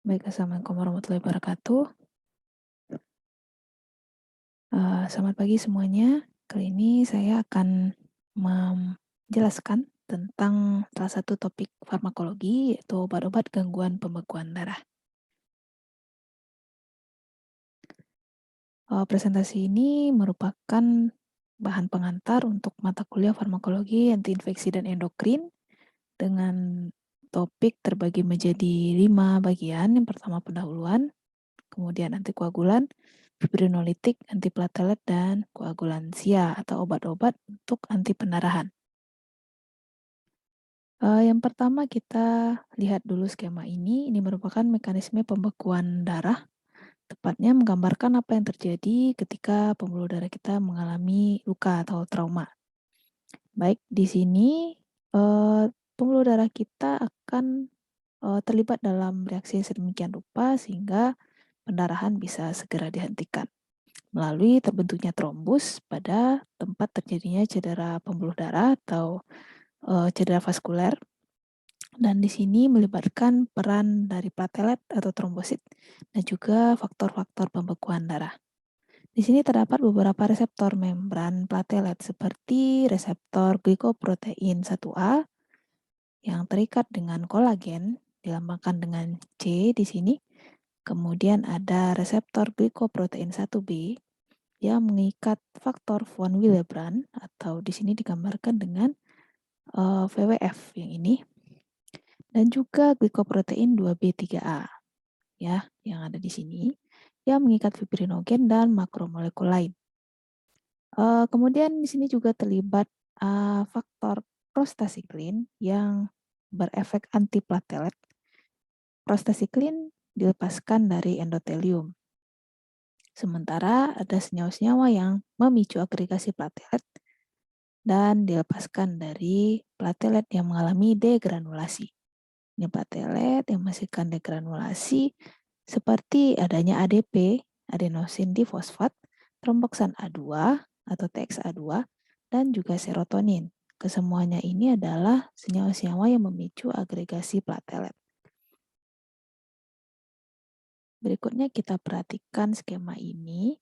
Baik, assalamualaikum warahmatullahi wabarakatuh. Selamat pagi semuanya. Kali ini saya akan menjelaskan tentang salah satu topik farmakologi, yaitu obat-obat gangguan pembekuan darah. Presentasi ini merupakan bahan pengantar untuk mata kuliah farmakologi, antiinfeksi, dan endokrin dengan topik terbagi menjadi 5 bagian. Yang pertama pendahuluan, kemudian antikoagulan, fibrinolitik, antiplatelet, dan koagulansia atau obat-obat untuk anti pendarahan. Yang pertama kita lihat dulu skema ini. Ini merupakan mekanisme pembekuan darah, tepatnya menggambarkan apa yang terjadi ketika pembuluh darah kita mengalami luka atau trauma. Baik, di sini pembuluh darah kita akan terlibat dalam reaksi sedemikian rupa sehingga pendarahan bisa segera dihentikan melalui terbentuknya trombus pada tempat terjadinya cedera pembuluh darah atau cedera vaskuler, dan di sini melibatkan peran dari platelet atau trombosit dan juga faktor-faktor pembekuan darah. Di sini terdapat beberapa reseptor membran platelet seperti reseptor glikoprotein 1A yang terikat dengan kolagen, dilambangkan dengan C di sini. Kemudian ada reseptor glikoprotein 1B yang mengikat faktor von Willebrand atau di sini digambarkan dengan WWF yang ini, dan juga glikoprotein 2B3A ya yang ada di sini yang mengikat fibrinogen dan makromolekul lain. Kemudian di sini juga terlibat faktor prostasiklin yang berefek antiplatelet. Prostasiklin dilepaskan dari endotelium. Sementara ada senyawa-senyawa yang memicu agregasi platelet dan dilepaskan dari platelet yang mengalami degranulasi. Ini platelet yang menghasilkan degranulasi seperti adanya ADP, adenosin difosfat, tromboksan A2 atau TXA2, dan juga serotonin. Kesemuanya ini adalah senyawa-senyawa yang memicu agregasi platelet. Berikutnya kita perhatikan skema ini.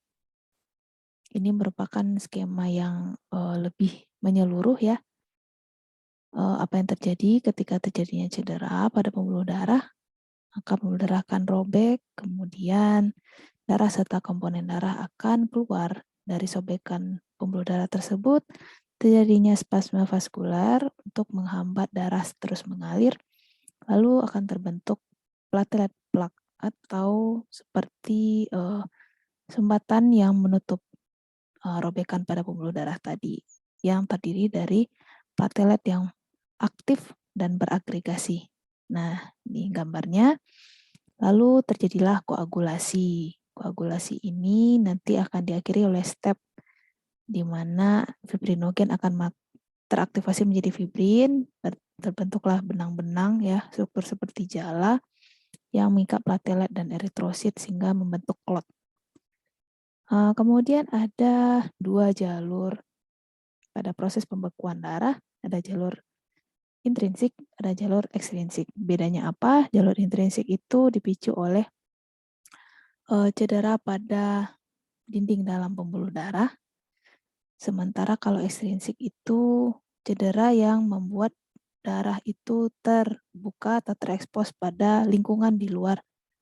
Ini merupakan skema yang lebih menyeluruh ya. Apa yang terjadi ketika terjadinya cedera pada pembuluh darah, maka pembuluh darah akan robek, kemudian darah serta komponen darah akan keluar dari sobekan pembuluh darah tersebut, terjadinya spasme vaskular untuk menghambat darah terus mengalir, lalu akan terbentuk platelet plak atau seperti sumbatan yang menutup robekan pada pembuluh darah tadi, yang terdiri dari platelet yang aktif dan beragregasi. Nah, ini gambarnya. Lalu terjadilah koagulasi. Koagulasi ini nanti akan diakhiri oleh step di mana fibrinogen akan teraktivasi menjadi fibrin, terbentuklah benang-benang ya, struktur seperti jala yang mengikat platelet dan eritrosit sehingga membentuk klot. Kemudian ada 2 jalur pada proses pembekuan darah, ada jalur intrinsik, ada jalur ekstrinsik. Bedanya apa? Jalur intrinsik itu dipicu oleh cedera pada dinding dalam pembuluh darah, sementara kalau ekstrinsik itu cedera yang membuat darah itu terbuka atau terekspos pada lingkungan di luar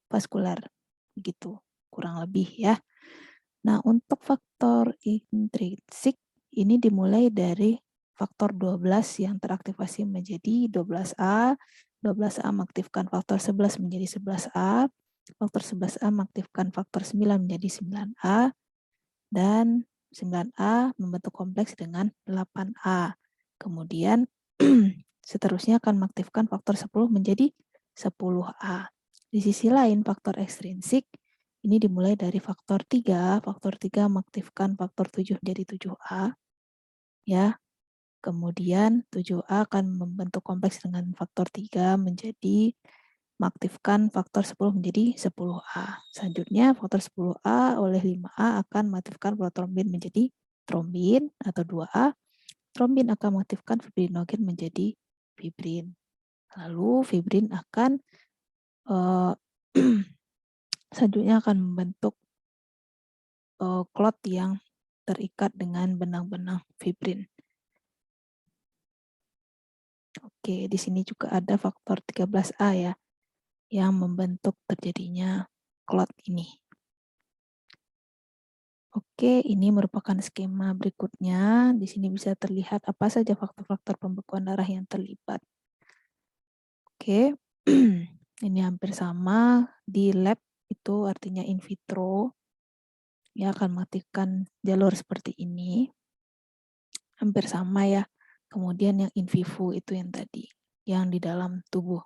vaskuler, begitu kurang lebih ya. Nah, untuk faktor intrinsik ini dimulai dari faktor 12 yang teraktivasi menjadi 12A, 12A mengaktifkan faktor 11 menjadi 11A, faktor 11A mengaktifkan faktor 9 menjadi 9A, dan 9A membentuk kompleks dengan 8A. Kemudian seterusnya akan mengaktifkan faktor 10 menjadi 10A. Di sisi lain, faktor ekstrinsik ini dimulai dari faktor 3 mengaktifkan faktor 7 menjadi 7A. Ya, kemudian 7A akan membentuk kompleks dengan faktor 3 menjadi mengaktifkan faktor 10 menjadi 10A. Selanjutnya faktor 10A oleh 5A akan mengaktifkan protrombin menjadi trombin atau 2A. Trombin akan mengaktifkan fibrinogen menjadi fibrin. Lalu fibrin akan selanjutnya akan membentuk klot yang terikat dengan benang-benang fibrin. Oke, di sini juga ada faktor 13A ya, yang membentuk terjadinya klot ini. Oke, ini merupakan skema berikutnya. Di sini bisa terlihat apa saja faktor-faktor pembekuan darah yang terlibat. Oke, ini hampir sama. Di lab itu artinya in vitro. Ya, akan mengaktifkan jalur seperti ini. Hampir sama ya. Kemudian yang in vivo itu yang tadi, yang di dalam tubuh.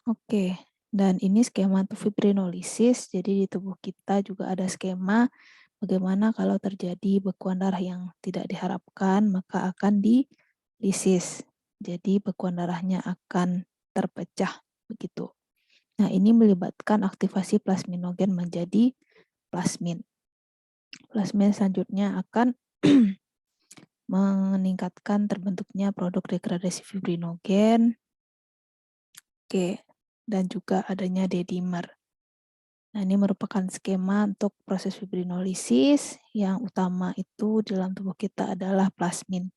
Oke, dan ini skema untuk fibrinolisis. Jadi di tubuh kita juga ada skema bagaimana kalau terjadi bekuan darah yang tidak diharapkan, maka akan dilisis. Jadi bekuan darahnya akan terpecah begitu. Nah, ini melibatkan aktivasi plasminogen menjadi plasmin. Plasmin selanjutnya akan meningkatkan terbentuknya produk degradasi fibrinogen. Oke, dan juga adanya D-dimer. Nah, ini merupakan skema untuk proses fibrinolisis. Yang utama itu dalam tubuh kita adalah plasmin.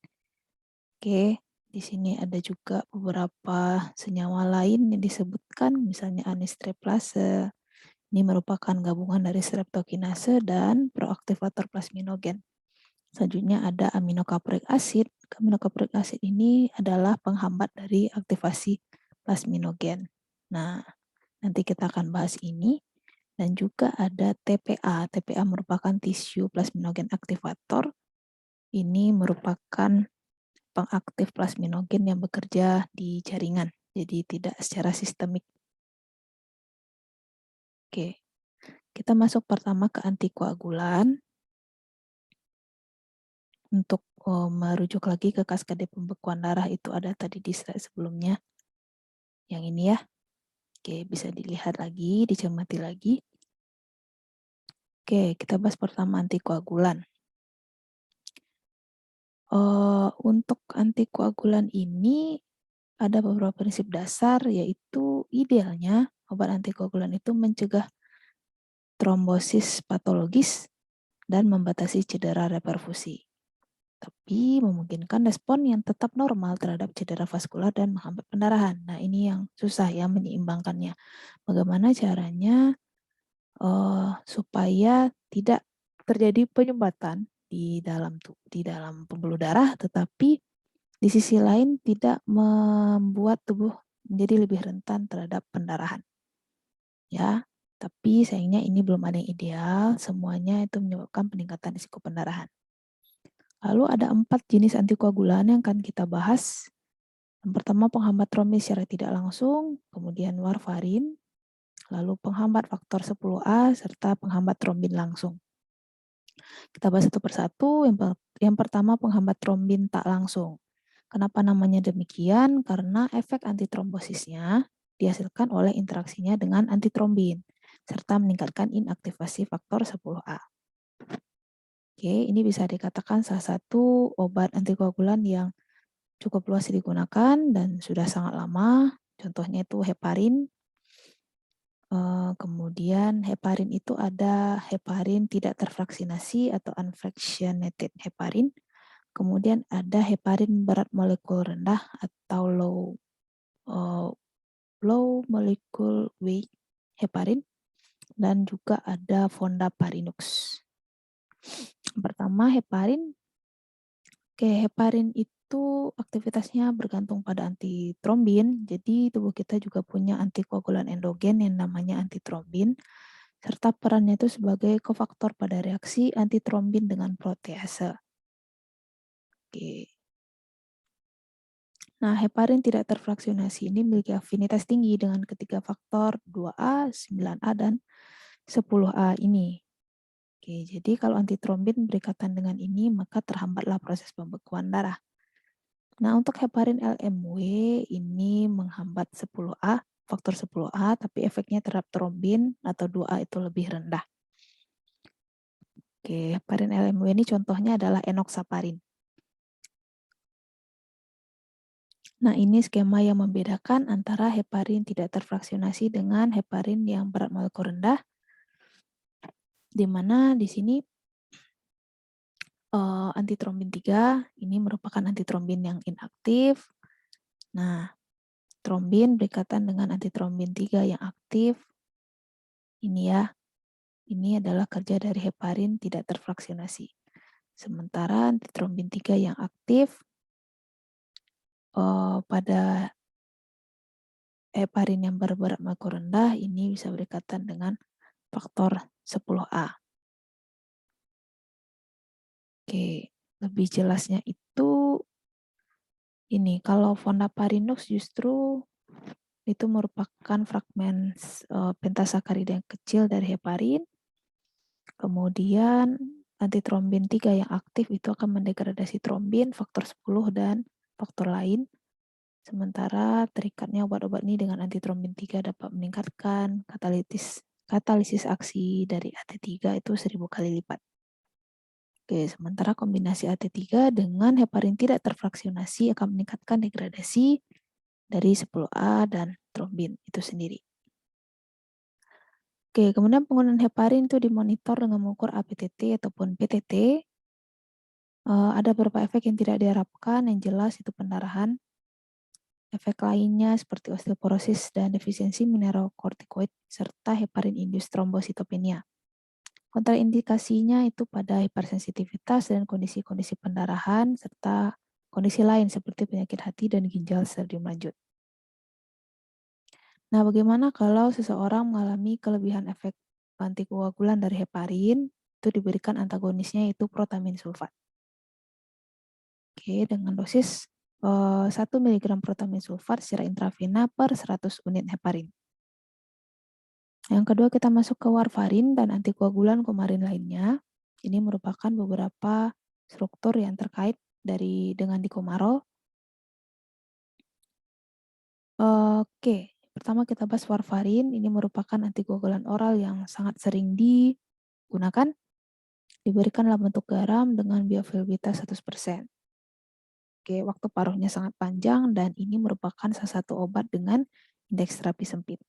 Oke, di sini ada juga beberapa senyawa lain yang disebutkan, misalnya anistreptase. Ini merupakan gabungan dari streptokinase dan proaktivator plasminogen. Selanjutnya ada aminokaproik acid. Aminokaproik acid ini adalah penghambat dari aktivasi plasminogen. Nah, nanti kita akan bahas ini. Dan juga ada TPA. TPA merupakan tissue plasminogen aktivator. Ini merupakan pengaktif plasminogen yang bekerja di jaringan. Jadi tidak secara sistemik. Oke, kita masuk pertama ke antikoagulan. Untuk merujuk lagi ke kaskade pembekuan darah itu ada tadi di slide sebelumnya. Yang ini ya. Oke, bisa dilihat lagi, dicermati lagi. Oke, kita bahas pertama antikoagulan. Untuk antikoagulan ini ada beberapa prinsip dasar, yaitu idealnya obat antikoagulan itu mencegah trombosis patologis dan membatasi cedera reperfusi. Tapi memungkinkan respon yang tetap normal terhadap cedera vaskular dan menghambat pendarahan. Nah, ini yang susah ya menyeimbangkannya. Bagaimana caranya supaya tidak terjadi penyumbatan di dalam pembuluh darah, tetapi di sisi lain tidak membuat tubuh menjadi lebih rentan terhadap pendarahan. Ya, tapi sayangnya ini belum ada yang ideal, semuanya itu menyebabkan peningkatan risiko pendarahan. Lalu ada 4 jenis antikoagulan yang akan kita bahas. Yang pertama penghambat trombin secara tidak langsung, kemudian warfarin, lalu penghambat faktor 10A, serta penghambat trombin langsung. Kita bahas satu persatu. Yang pertama penghambat trombin tak langsung. Kenapa namanya demikian? Karena efek antitrombosisnya dihasilkan oleh interaksinya dengan antitrombin, serta meningkatkan inaktivasi faktor 10A. Oke, ini bisa dikatakan salah satu obat antikoagulan yang cukup luas digunakan dan sudah sangat lama. Contohnya itu heparin. Kemudian heparin itu ada heparin tidak terfraksinasi atau unfractionated heparin. Kemudian ada heparin berat molekul rendah atau low molecule weight heparin, dan juga ada fondaparinux. Pertama heparin. Heparin itu aktivitasnya bergantung pada antitrombin. Jadi tubuh kita juga punya antikoagulan endogen yang namanya antitrombin, serta perannya itu sebagai kofaktor pada reaksi antitrombin dengan protease. Nah, heparin tidak terfraksionasi ini memiliki afinitas tinggi dengan ketiga faktor 2A, 9A, dan 10A ini. Jadi kalau antitrombin berikatan dengan ini, maka terhambatlah proses pembekuan darah. Nah, untuk heparin LMW ini menghambat 10A, faktor 10A, tapi efeknya terhadap trombin atau 2A itu lebih rendah. Heparin LMW ini contohnya adalah enoxaparin. Nah, ini skema yang membedakan antara heparin tidak terfraksionasi dengan heparin yang berat molekul rendah, di mana di sini antitrombin 3 ini merupakan antitrombin yang inaktif. Nah, trombin berikatan dengan antitrombin 3 yang aktif. Ini ya, ini adalah kerja dari heparin tidak terfraksionasi. Sementara antitrombin 3 yang aktif pada heparin yang berberat molekul rendah ini bisa berikatan dengan faktor 10A. Oke, lebih jelasnya itu ini, kalau fondaparinux justru itu merupakan fragmen pentasakarida yang kecil dari heparin. Kemudian antitrombin 3 yang aktif itu akan mendegradasi trombin, faktor 10 dan faktor lain. Sementara terikatnya obat-obat ini dengan antitrombin 3 dapat meningkatkan katalisis aksi dari AT3 itu 1000 kali lipat. Oke, sementara kombinasi AT3 dengan heparin tidak terfraksionasi akan meningkatkan degradasi dari 10A dan trombin itu sendiri. Oke, kemudian penggunaan heparin itu dimonitor dengan mengukur APTT ataupun PTT. Ada beberapa efek yang tidak diharapkan, yang jelas itu pendarahan. Efek lainnya seperti osteoporosis dan defisiensi mineralokortikoid serta heparin-induced trombositopenia. Kontraindikasinya itu pada hipersensitivitas dan kondisi-kondisi pendarahan serta kondisi lain seperti penyakit hati dan ginjal stadium lanjut. Nah, bagaimana kalau seseorang mengalami kelebihan efek antikoagulan dari heparin, itu diberikan antagonisnya yaitu protamin sulfat. Oke, dengan dosis 1 mg protamin sulfat secara intravena per 100 unit heparin. Yang kedua, kita masuk ke warfarin dan antikoagulan kumarin lainnya. Ini merupakan beberapa struktur yang terkait dengan dikomarol. Oke, pertama kita bahas warfarin. Ini merupakan antikoagulan oral yang sangat sering digunakan. Diberikan dalam bentuk garam dengan biofilabilitas 100%. Oke, waktu paruhnya sangat panjang dan ini merupakan salah satu obat dengan indeks terapi sempit.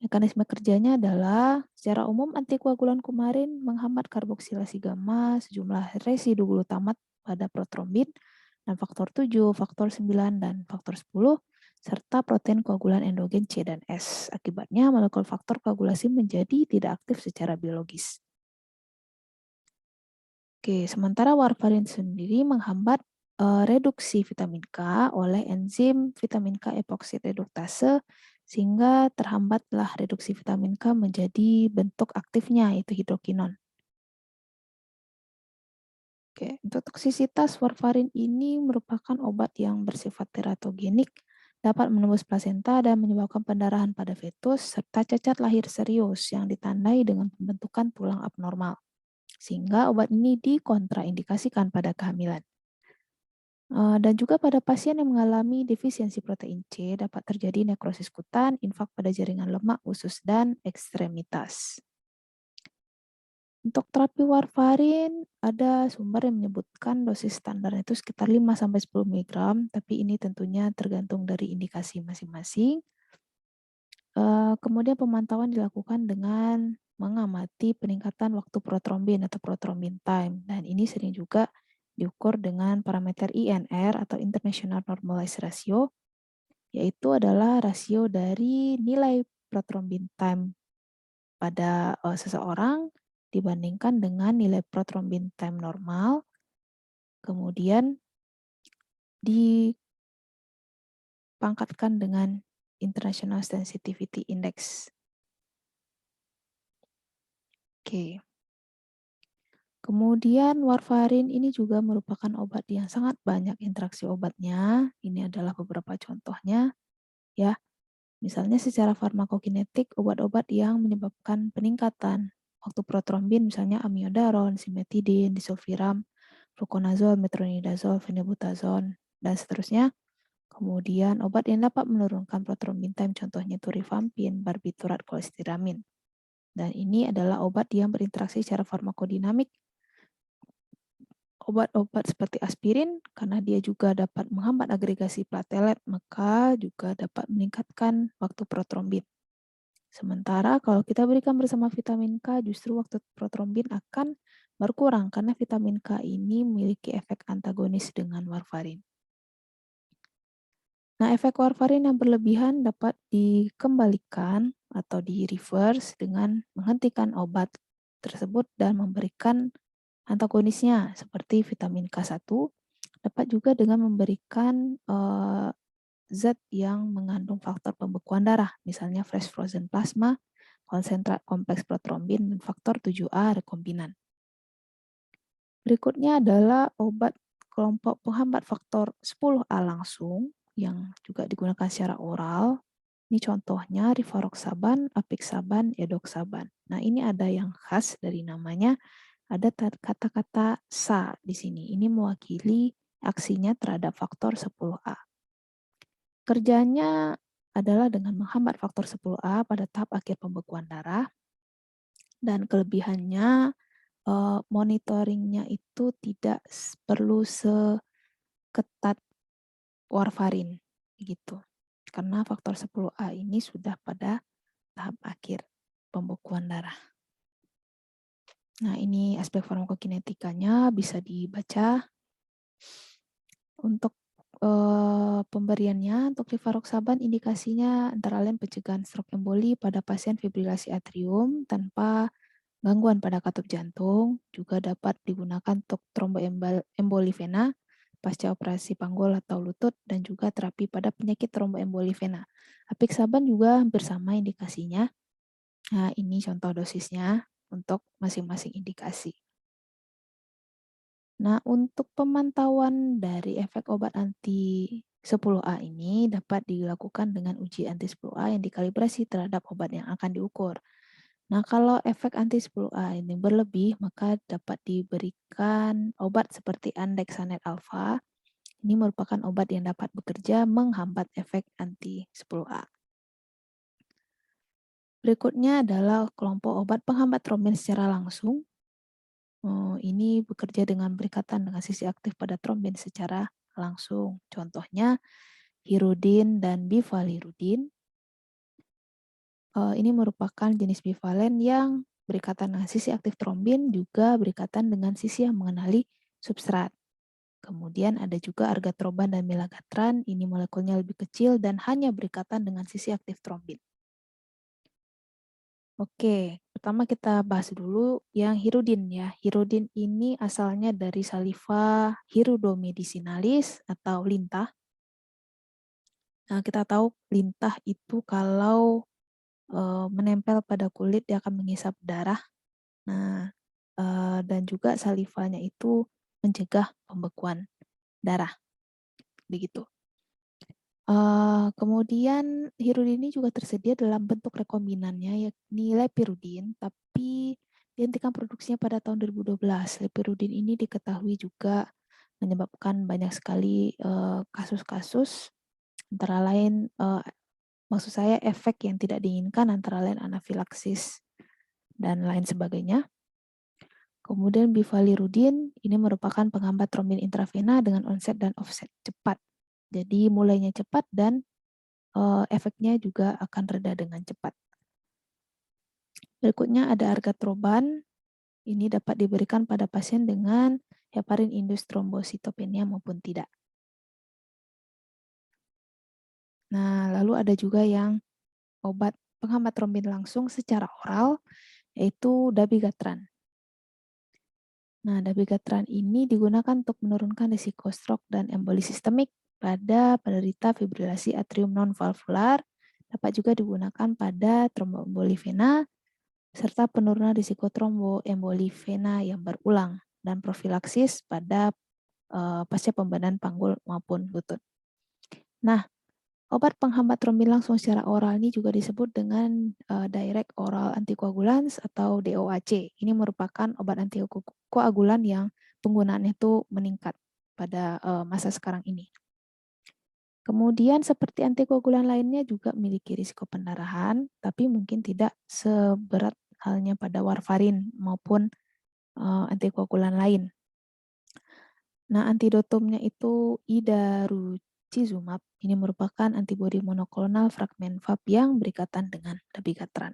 Mekanisme kerjanya adalah secara umum antikoagulan kumarin menghambat karboksilasi gamma sejumlah residu glutamat pada protrombin dan faktor 7, faktor 9, dan faktor 10 serta protein koagulan endogen C dan S. Akibatnya molekul faktor koagulasi menjadi tidak aktif secara biologis. Oke, sementara warfarin sendiri menghambat reduksi vitamin K oleh enzim vitamin K epoksi reduktase sehingga terhambatlah reduksi vitamin K menjadi bentuk aktifnya yaitu hidrokinon. Oke, untuk toksisitas warfarin ini merupakan obat yang bersifat teratogenik, dapat menembus plasenta dan menyebabkan pendarahan pada fetus serta cacat lahir serius yang ditandai dengan pembentukan tulang abnormal. Sehingga obat ini dikontraindikasikan pada kehamilan. Dan juga pada pasien yang mengalami defisiensi protein C dapat terjadi nekrosis kutan, infak pada jaringan lemak, usus, dan ekstremitas. Untuk terapi warfarin, ada sumber yang menyebutkan dosis standar itu sekitar 5-10 mg, tapi ini tentunya tergantung dari indikasi masing-masing. Kemudian pemantauan dilakukan dengan mengamati peningkatan waktu protrombin atau protrombin time, dan ini sering juga diukur dengan parameter INR atau International Normalized Ratio, yaitu adalah rasio dari nilai protrombin time pada seseorang dibandingkan dengan nilai protrombin time normal, kemudian dipangkatkan dengan International Sensitivity Index. Oke. Kemudian warfarin ini juga merupakan obat yang sangat banyak interaksi obatnya. Ini adalah beberapa contohnya ya. Misalnya secara farmakokinetik, obat-obat yang menyebabkan peningkatan waktu protrombin misalnya amiodaron, simetidin, disulfiram, fluconazole, metronidazole, phenobutazone, dan seterusnya. Kemudian obat yang dapat menurunkan protrombin time contohnya itu rifampin, barbiturat, kolestiramin. Dan ini adalah obat yang berinteraksi secara farmakodinamik obat-obat seperti aspirin, karena dia juga dapat menghambat agregasi platelet, maka juga dapat meningkatkan waktu protrombin. Sementara kalau kita berikan bersama vitamin K, justru waktu protrombin akan berkurang karena vitamin K ini memiliki efek antagonis dengan warfarin. Nah, efek warfarin yang berlebihan dapat dikembalikan atau di reverse dengan menghentikan obat tersebut dan memberikan antagonisnya seperti vitamin K1, dapat juga dengan memberikan zat yang mengandung faktor pembekuan darah, misalnya fresh frozen plasma, konsentrat kompleks protrombin, dan faktor 7A rekombinan. Berikutnya adalah obat kelompok penghambat faktor 10A langsung yang juga digunakan secara oral. Ini contohnya rivaroxaban, apixaban, edoxaban. Nah, ini ada yang khas dari namanya, ada kata-kata SA di sini. Ini mewakili aksinya terhadap faktor 10A. Kerjanya adalah dengan menghambat faktor 10A pada tahap akhir pembekuan darah, dan kelebihannya monitoringnya itu tidak perlu seketat warfarin gitu. Karena faktor 10A ini sudah pada tahap akhir pembekuan darah. Nah, ini aspek farmakokinetikanya bisa dibaca. Untuk pemberiannya, untuk rivaroxaban indikasinya antara lain pencegahan stroke emboli pada pasien fibrilasi atrium tanpa gangguan pada katup jantung, juga dapat digunakan untuk tromboemboli vena pasca operasi panggul atau lutut, dan juga terapi pada penyakit tromboemboli vena. Apixaban juga hampir sama indikasinya. Nah, ini contoh dosisnya untuk masing-masing indikasi. Nah, untuk pemantauan dari efek obat anti 10A ini dapat dilakukan dengan uji anti 10A yang dikalibrasi terhadap obat yang akan diukur. Nah, kalau efek anti 10A ini berlebih, maka dapat diberikan obat seperti andexanet alfa. Ini merupakan obat yang dapat bekerja menghambat efek anti 10A. Berikutnya adalah kelompok obat penghambat trombin secara langsung. Ini bekerja dengan berikatan dengan sisi aktif pada trombin secara langsung. Contohnya hirudin dan bivalirudin. Ini merupakan jenis bivalen yang berikatan dengan sisi aktif trombin, juga berikatan dengan sisi yang mengenali substrat. Kemudian ada juga argatroban dan milagatran, ini molekulnya lebih kecil dan hanya berikatan dengan sisi aktif trombin. Oke, pertama kita bahas dulu yang hirudin ya. Hirudin ini asalnya dari Saliva hirudomedicinalis atau lintah. Nah, kita tahu lintah itu kalau menempel pada kulit dia akan menghisap darah. Nah, dan juga salivanya itu mencegah pembekuan darah. Begitu. Kemudian hirudin ini juga tersedia dalam bentuk rekombinannya yakni lepirudin, tapi dihentikan produksinya pada tahun 2012. Lepirudin ini diketahui juga menyebabkan banyak sekali kasus-kasus, antara lain maksud saya efek yang tidak diinginkan, antara lain anafilaksis dan lain sebagainya. Kemudian bivalirudin ini merupakan penghambat trombin intravena dengan onset dan offset cepat. Jadi mulainya cepat dan efeknya juga akan reda dengan cepat. Berikutnya ada argatroban. Ini dapat diberikan pada pasien dengan heparin indus trombositopenia maupun tidak. Nah, lalu ada juga yang obat penghambat trombin langsung secara oral, yaitu dabigatran. Nah, dabigatran ini digunakan untuk menurunkan risiko stroke dan emboli sistemik pada penderita fibrilasi atrium non-valvular, dapat juga digunakan pada tromboemboli vena, serta penurunan risiko tromboemboli vena yang berulang, dan profilaksis pada pasca pembedahan panggul maupun lutut. Nah, obat penghambat trombin langsung secara oral ini juga disebut dengan direct oral anticoagulants atau DOAC. Ini merupakan obat antikoagulan yang penggunaannya itu meningkat pada masa sekarang ini. Kemudian seperti antikoagulan lainnya juga memiliki risiko pendarahan, tapi mungkin tidak seberat halnya pada warfarin maupun antikoagulan lain. Nah, antidotumnya itu idarucizumab. Ini merupakan antibodi monoklonal fragmen VAB yang berikatan dengan dabigatran.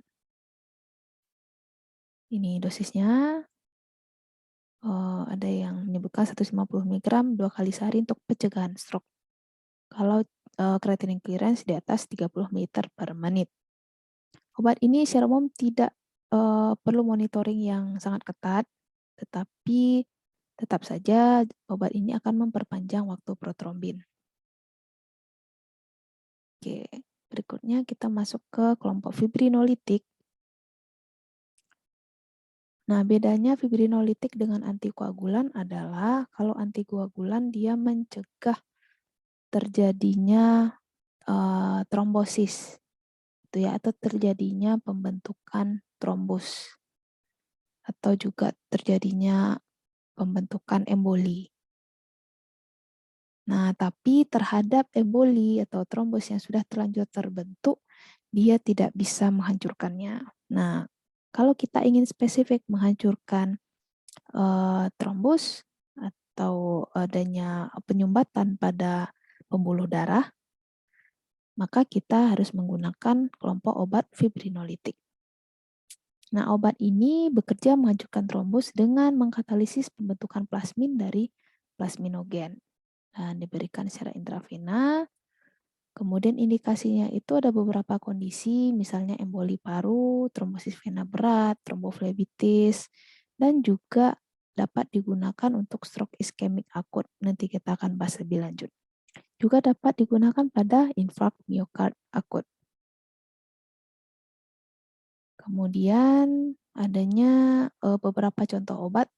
Ini dosisnya. Ada yang menyebutkan 150 mg 2 kali sehari untuk pencegahan stroke. Kalau creatinine clearance di atas 30 ml per menit. Obat ini secara umum tidak perlu monitoring yang sangat ketat, tetapi tetap saja obat ini akan memperpanjang waktu protrombin. Oke, berikutnya kita masuk ke kelompok fibrinolitik. Nah, bedanya fibrinolitik dengan antikoagulan adalah kalau antikoagulan dia mencegah terjadinya trombosis, itu ya, atau terjadinya pembentukan trombus, atau juga terjadinya pembentukan emboli. Nah, tapi terhadap emboli atau trombus yang sudah terlanjur terbentuk, dia tidak bisa menghancurkannya. Nah, kalau kita ingin spesifik menghancurkan trombus atau adanya penyumbatan pada pembuluh darah, maka kita harus menggunakan kelompok obat fibrinolitik. Nah, obat ini bekerja menghancurkan trombus dengan mengkatalisis pembentukan plasmin dari plasminogen. Dan diberikan secara intravena. Kemudian indikasinya itu ada beberapa kondisi, misalnya emboli paru, trombosis vena berat, tromboflebitis, dan juga dapat digunakan untuk stroke iskemik akut. Nanti kita akan bahas lebih lanjut. Juga dapat digunakan pada infark miokard akut. Kemudian adanya beberapa contoh obat.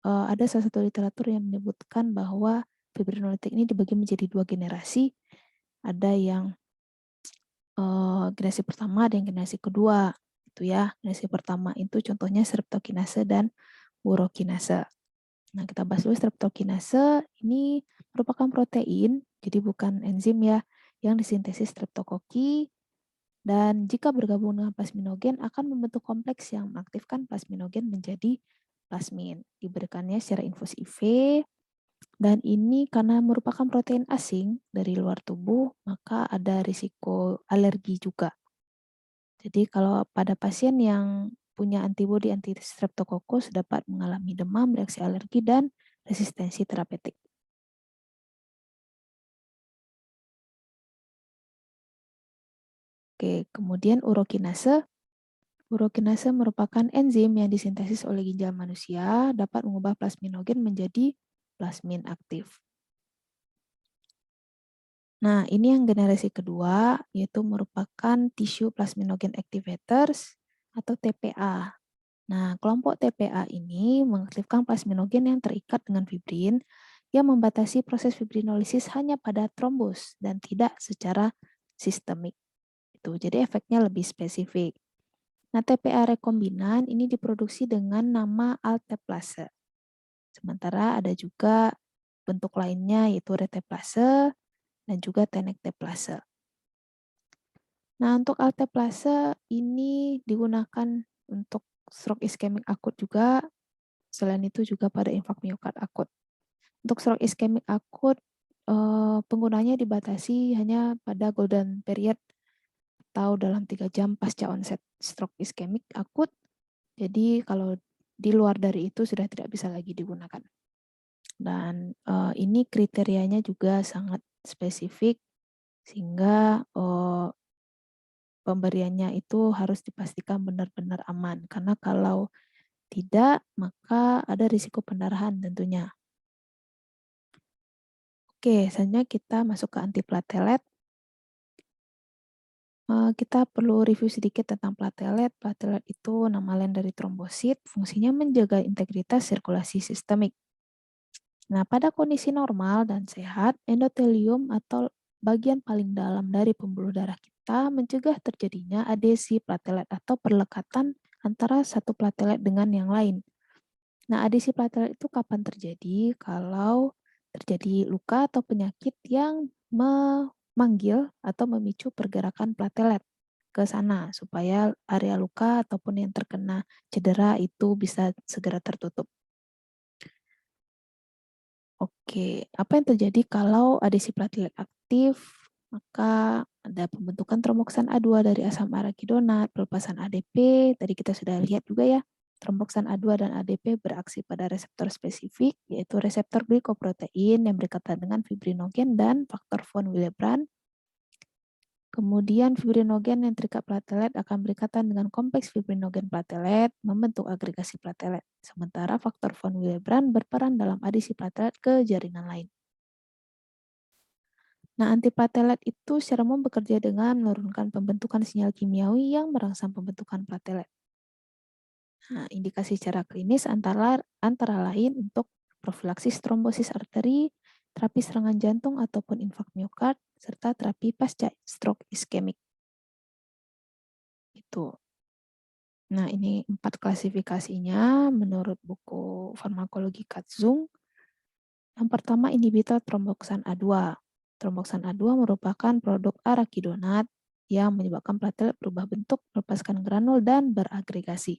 Ada salah satu literatur yang menyebutkan bahwa fibrinolitik ini dibagi menjadi 2 generasi. Ada yang generasi pertama dan generasi kedua, itu ya. Generasi pertama itu contohnya streptokinase dan urokinase. Nah, kita bahas dulu streptokinase. Ini merupakan protein, jadi bukan enzim ya, yang disintesis streptokoki, dan jika bergabung dengan plasminogen akan membentuk kompleks yang mengaktifkan plasminogen menjadi plasmin. Diberikannya secara infus IV, dan ini karena merupakan protein asing dari luar tubuh, maka ada risiko alergi juga. Jadi kalau pada pasien yang punya antibodi anti streptococcus dapat mengalami demam, reaksi alergi, dan resistensi terapeutik. Oke, kemudian urokinase. Urokinase merupakan enzim yang disintesis oleh ginjal manusia, dapat mengubah plasminogen menjadi plasmin aktif. Nah, ini yang generasi kedua, yaitu merupakan tissue plasminogen activators atau TPA. Nah, kelompok TPA ini mengaktifkan plasminogen yang terikat dengan fibrin yang membatasi proses fibrinolisis hanya pada trombus dan tidak secara sistemik. Jadi efeknya lebih spesifik. Nah, TPA rekombinan ini diproduksi dengan nama alteplase. Sementara ada juga bentuk lainnya yaitu reteplase dan juga tenecteplase. Nah, untuk alteplase ini digunakan untuk stroke iskemik akut juga. Selain itu juga pada infark miokard akut. Untuk stroke iskemik akut, penggunanya dibatasi hanya pada golden period atau dalam 3 jam pasca onset stroke iskemik akut. Jadi kalau di luar dari itu sudah tidak bisa lagi digunakan. Dan ini kriterianya juga sangat spesifik sehingga pemberiannya itu harus dipastikan benar-benar aman. Karena kalau tidak, maka ada risiko pendarahan tentunya. Oke, selanjutnya kita masuk ke antiplatelet. Kita perlu review sedikit tentang platelet. Platelet itu nama lain dari trombosit, fungsinya menjaga integritas sirkulasi sistemik. Nah, pada kondisi normal dan sehat, endotelium atau bagian paling dalam dari pembuluh darah kita mencegah terjadinya adesi platelet atau perlekatan antara satu platelet dengan yang lain. Nah, adesi platelet itu kapan terjadi? Kalau terjadi luka atau penyakit yang memanggil atau memicu pergerakan platelet ke sana supaya area luka ataupun yang terkena cedera itu bisa segera tertutup. Oke, apa yang terjadi kalau adesi platelet aktif? Maka ada pembentukan tromboksan A2 dari asam arakidonat, pelepasan ADP, tadi kita sudah lihat juga ya, tromboksan A2 dan ADP beraksi pada reseptor spesifik, yaitu reseptor glikoprotein yang berkaitan dengan fibrinogen dan faktor von Willebrand. Kemudian fibrinogen yang terikat platelet akan berikatan dengan kompleks fibrinogen platelet, membentuk agregasi platelet. Sementara faktor von Willebrand berperan dalam adisi platelet ke jaringan lain. Nah, antiplatelet itu secara umum bekerja dengan menurunkan pembentukan sinyal kimiawi yang merangsang pembentukan platelet. Nah, indikasi secara klinis antara lain untuk profilaksis trombosis arteri, terapi serangan jantung ataupun infak miokard, serta terapi pasca stroke iskemik. Itu. Nah, ini 4 klasifikasinya menurut buku farmakologi Katzung. Yang pertama, inhibitor tromboksan A2. Tromboksan A2 merupakan produk arakidonat yang menyebabkan platelet berubah bentuk, melepaskan granul, dan beragregasi.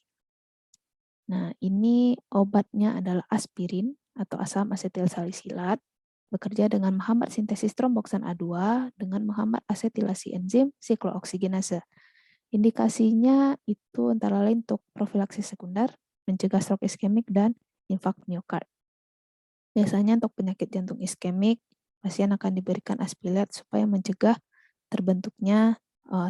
Nah, ini obatnya adalah aspirin atau asam asetil salisilat, bekerja dengan menghambat sintesis tromboksan A2 dengan menghambat asetilasi enzim siklooksigenase. Indikasinya itu antara lain untuk profilaksis sekunder, mencegah stroke iskemik, dan infak miokard. Biasanya untuk penyakit jantung iskemik, pasien akan diberikan aspilat supaya mencegah terbentuknya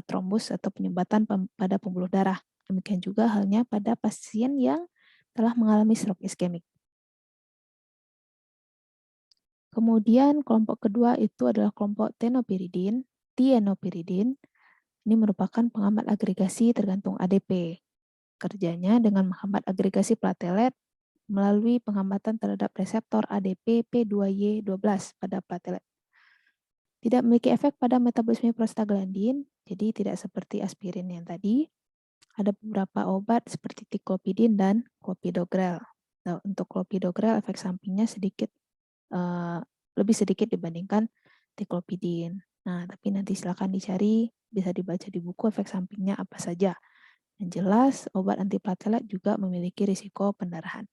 trombus atau penyumbatan pada pembuluh darah. Demikian juga halnya pada pasien yang telah mengalami stroke iskemik. Kemudian kelompok kedua itu adalah kelompok tienopiridin. Ini merupakan penghambat agregasi tergantung ADP. Kerjanya dengan menghambat agregasi platelet melalui penghambatan terhadap reseptor ADP P2Y12 pada platelet. Tidak memiliki efek pada metabolisme prostaglandin, jadi tidak seperti aspirin yang tadi. Ada beberapa obat seperti tiklopidin dan clopidogrel. Nah, untuk clopidogrel efek sampingnya lebih sedikit dibandingkan tiklopidin. Nah, tapi nanti silakan dicari, bisa dibaca di buku efek sampingnya apa saja. Yang jelas, obat antiplatelet juga memiliki risiko pendarahan.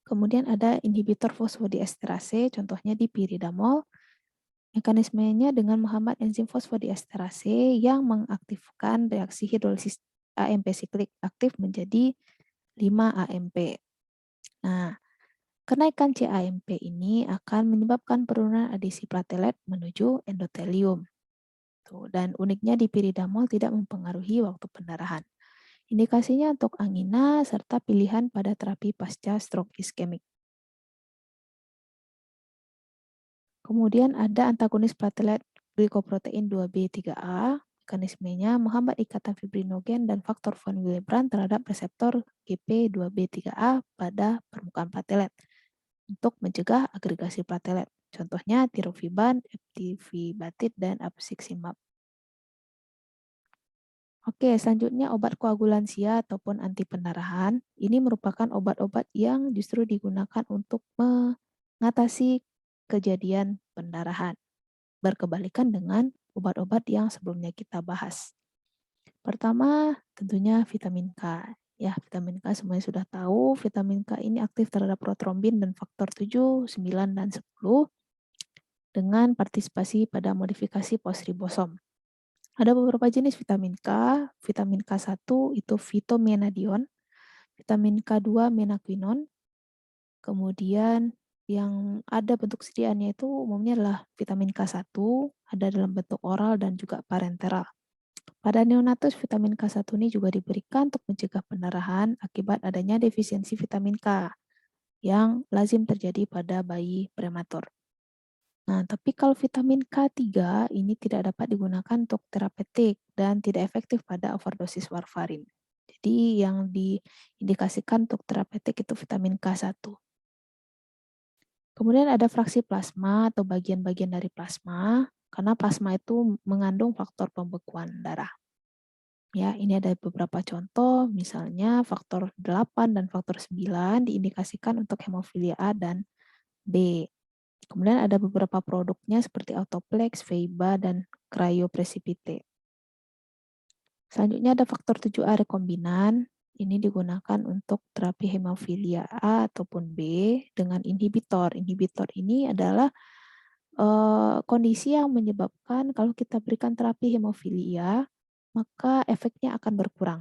Kemudian ada inhibitor fosfodiesterase, contohnya dipiridamol. Mekanismenya dengan menghambat enzim fosfodiesterase yang mengaktifkan reaksi hidrolisis AMP siklik aktif menjadi 5-AMP. Nah, kenaikan CAMP ini akan menyebabkan penurunan adesi platelet menuju endotelium. Dan uniknya dipiridamol tidak mempengaruhi waktu pendarahan. Indikasinya untuk angina serta pilihan pada terapi pasca stroke iskemik. Kemudian ada antagonis platelet glikoprotein 2B3A. Mekanismenya menghambat ikatan fibrinogen dan faktor von Willebrand terhadap reseptor GP2B3A pada permukaan platelet untuk mencegah agregasi platelet. Contohnya tirofiban, eptifibatid, dan absiximab. Oke, selanjutnya obat koagulansia ataupun anti pendarahan. Ini merupakan obat-obat yang justru digunakan untuk mengatasi kejadian pendarahan. Berkebalikan dengan obat-obat yang sebelumnya kita bahas. Pertama, tentunya vitamin K. Ya, vitamin K semuanya sudah tahu. Vitamin K ini aktif terhadap protrombin dan faktor 7, 9, dan 10 dengan partisipasi pada modifikasi posribosom. Ada beberapa jenis vitamin K. Vitamin K1 itu fitomenadion, vitamin K2 menaquinon, kemudian yang ada bentuk sediaannya itu umumnya adalah vitamin K1, ada dalam bentuk oral dan juga parenteral. Pada neonatus, vitamin K1 ini juga diberikan untuk mencegah pendarahan akibat adanya defisiensi vitamin K yang lazim terjadi pada bayi prematur. Nah, tapi kalau vitamin K3 ini tidak dapat digunakan untuk terapeutik dan tidak efektif pada overdosis warfarin. Jadi yang diindikasikan untuk terapeutik itu vitamin K1. Kemudian ada fraksi plasma atau bagian-bagian dari plasma, karena plasma itu mengandung faktor pembekuan darah. Ya, ini ada beberapa contoh, misalnya faktor 8 dan faktor 9 diindikasikan untuk hemofilia A dan B. Kemudian ada beberapa produknya seperti Autoplex, Veiba, dan Cryoprecipitate. Selanjutnya ada faktor 7A rekombinan Ini digunakan untuk terapi hemofilia A ataupun B dengan inhibitor. Inhibitor ini adalah kondisi yang menyebabkan kalau kita berikan terapi hemofilia, maka efeknya akan berkurang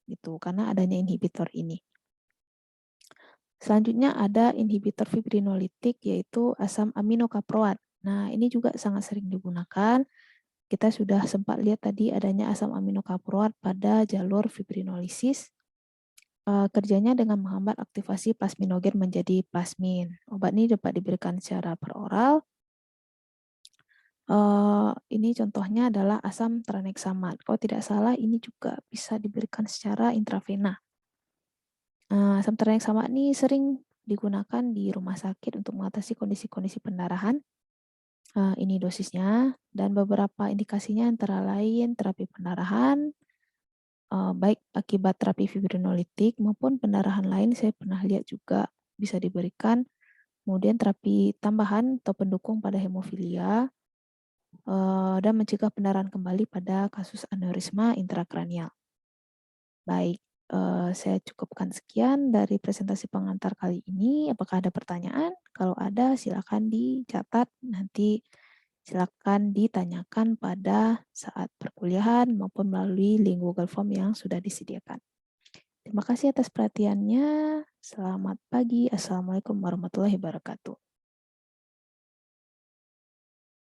gitu karena adanya inhibitor ini. Selanjutnya ada inhibitor fibrinolitik yaitu asam aminokaproat. Nah, ini juga sangat sering digunakan. Kita sudah sempat lihat tadi adanya asam aminokaproat pada jalur fibrinolisis. Kerjanya dengan menghambat aktivasi plasminogen menjadi plasmin. Obat ini dapat diberikan secara peroral. Ini contohnya adalah asam tranexamat. Kalau tidak salah ini juga bisa diberikan secara intravena. Asam tranexamat ini sering digunakan di rumah sakit untuk mengatasi kondisi-kondisi pendarahan. Ini dosisnya dan beberapa indikasinya antara lain terapi pendarahan, baik akibat terapi fibrinolitik maupun pendarahan lain saya pernah lihat juga bisa diberikan. Kemudian terapi tambahan atau pendukung pada hemofilia dan mencegah pendarahan kembali pada kasus aneurisma intrakranial. Baik, saya cukupkan sekian dari presentasi pengantar kali ini. Apakah ada pertanyaan? Kalau ada silakan dicatat, nanti silakan ditanyakan pada saat perkuliahan maupun melalui link Google Form yang sudah disediakan. Terima kasih atas perhatiannya. Selamat pagi. Assalamualaikum warahmatullahi wabarakatuh.